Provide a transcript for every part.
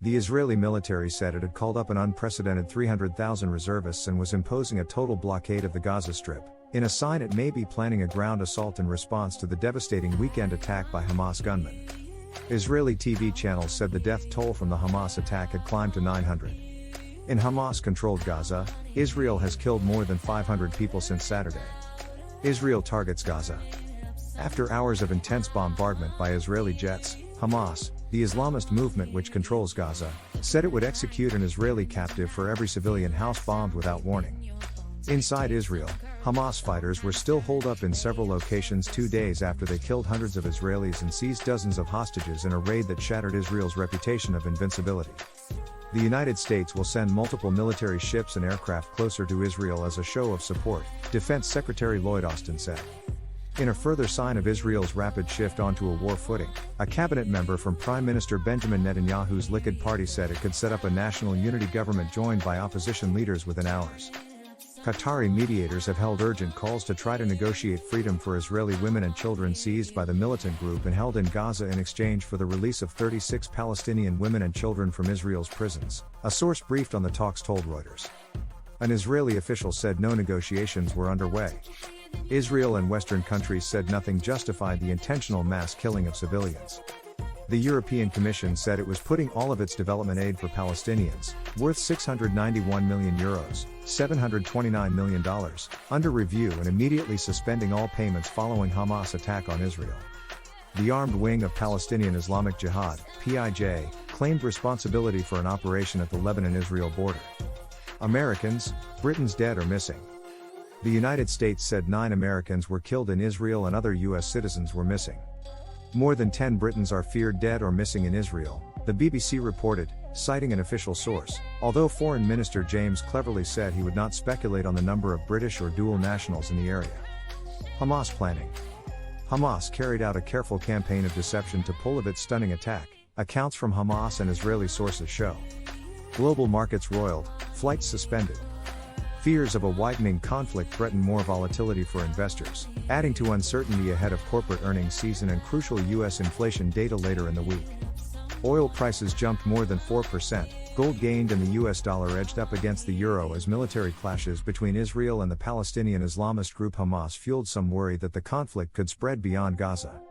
The Israeli military said it had called up an unprecedented 300,000 reservists and was imposing a total blockade of the Gaza Strip, in a sign it may be planning a ground assault in response to the devastating weekend attack by Hamas gunmen. Israeli TV channels said the death toll from the Hamas attack had climbed to 900. In Hamas-controlled Gaza, Israel has killed more than 500 people since Saturday. Israel targets Gaza. After hours of intense bombardment by Israeli jets, Hamas, the Islamist movement which controls Gaza, said it would execute an Israeli captive for every civilian house bombed without warning. Inside Israel, Hamas fighters were still holed up in several locations 2 days after they killed hundreds of Israelis and seized dozens of hostages in a raid that shattered Israel's reputation of invincibility. The United States will send multiple military ships and aircraft closer to Israel as a show of support, Defense Secretary Lloyd Austin said. In a further sign of Israel's rapid shift onto a war footing, a cabinet member from Prime Minister Benjamin Netanyahu's Likud party said it could set up a national unity government joined by opposition leaders within hours. Qatari mediators have held urgent calls to try to negotiate freedom for Israeli women and children seized by the militant group and held in Gaza in exchange for the release of 36 Palestinian women and children from Israel's prisons, a source briefed on the talks told Reuters. An Israeli official said no negotiations were underway. Israel and Western countries said nothing justified the intentional mass killing of civilians. The European Commission said it was putting all of its development aid for Palestinians, worth €691 million, $729 million, under review and immediately suspending all payments following Hamas' attack on Israel. The armed wing of Palestinian Islamic Jihad, PIJ, claimed responsibility for an operation at the Lebanon-Israel border. Americans, Britain's dead or missing. The United States said 9 Americans were killed in Israel and other U.S. citizens were missing. More than 10 Britons are feared dead or missing in Israel, the BBC reported, citing an official source, although Foreign Minister James Cleverly said he would not speculate on the number of British or dual nationals in the area. Hamas planning. Hamas carried out a careful campaign of deception to pull off its stunning attack, accounts from Hamas and Israeli sources show. Global markets roiled, flights suspended. Fears of a widening conflict threaten more volatility for investors, adding to uncertainty ahead of corporate earnings season and crucial U.S. inflation data later in the week. Oil prices jumped more than 4%, gold gained and the U.S. dollar edged up against the euro as military clashes between Israel and the Palestinian Islamist group Hamas fueled some worry that the conflict could spread beyond Gaza.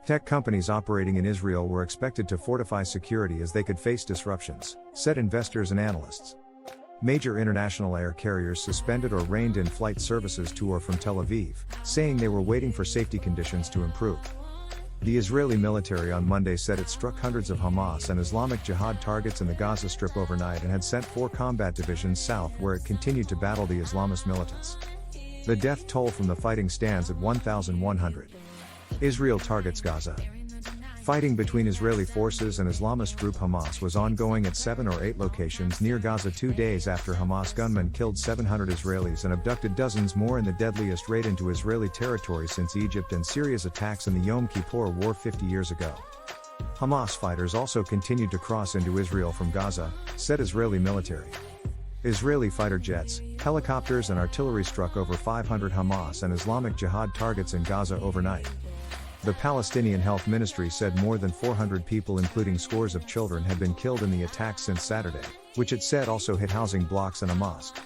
Tech companies operating in Israel were expected to fortify security as they could face disruptions, said investors and analysts. Major international air carriers suspended or reined in flight services to or from Tel Aviv, saying they were waiting for safety conditions to improve. The Israeli military on Monday said it struck hundreds of Hamas and Islamic Jihad targets in the Gaza Strip overnight and had sent 4 combat divisions south where it continued to battle the Islamist militants. The death toll from the fighting stands at 1,100. Israel targets Gaza. Fighting between Israeli forces and Islamist group Hamas was ongoing at 7 or 8 locations near Gaza 2 days after Hamas gunmen killed 700 Israelis and abducted dozens more in the deadliest raid into Israeli territory since Egypt and Syria's attacks in the Yom Kippur War 50 years ago. Hamas fighters also continued to cross into Israel from Gaza, said Israeli military. Israeli fighter jets, helicopters and artillery struck over 500 Hamas and Islamic Jihad targets in Gaza overnight. The Palestinian Health Ministry said more than 400 people including scores of children had been killed in the attacks since Saturday, which it said also hit housing blocks and a mosque.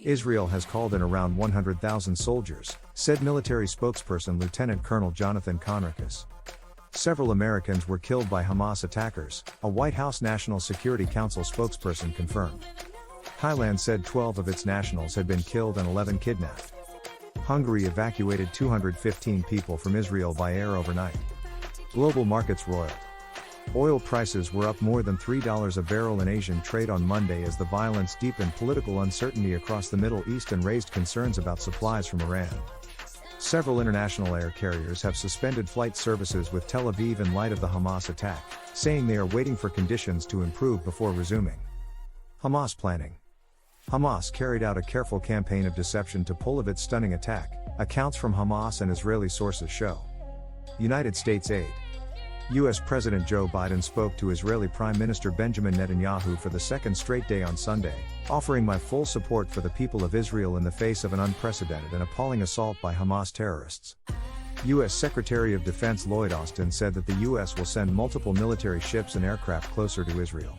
Israel has called in around 100,000 soldiers, said military spokesperson Lieutenant Colonel Jonathan Conricus. Several Americans were killed by Hamas attackers, a White House National Security Council spokesperson confirmed. Thailand said 12 of its nationals had been killed and 11 kidnapped. Hungary evacuated 215 people from Israel by air overnight. Global markets roiled. Oil prices were up more than $3 a barrel in Asian trade on Monday as the violence deepened political uncertainty across the Middle East and raised concerns about supplies from Iran. Several international air carriers have suspended flight services with Tel Aviv in light of the Hamas attack, saying they are waiting for conditions to improve before resuming. Hamas planning. Hamas carried out a careful campaign of deception to pull off its stunning attack, accounts from Hamas and Israeli sources show. United States aid. U.S. President Joe Biden spoke to Israeli Prime Minister Benjamin Netanyahu for the second straight day on Sunday, offering my full support for the people of Israel in the face of an unprecedented and appalling assault by Hamas terrorists. U.S. Secretary of Defense Lloyd Austin said that the U.S. will send multiple military ships and aircraft closer to Israel.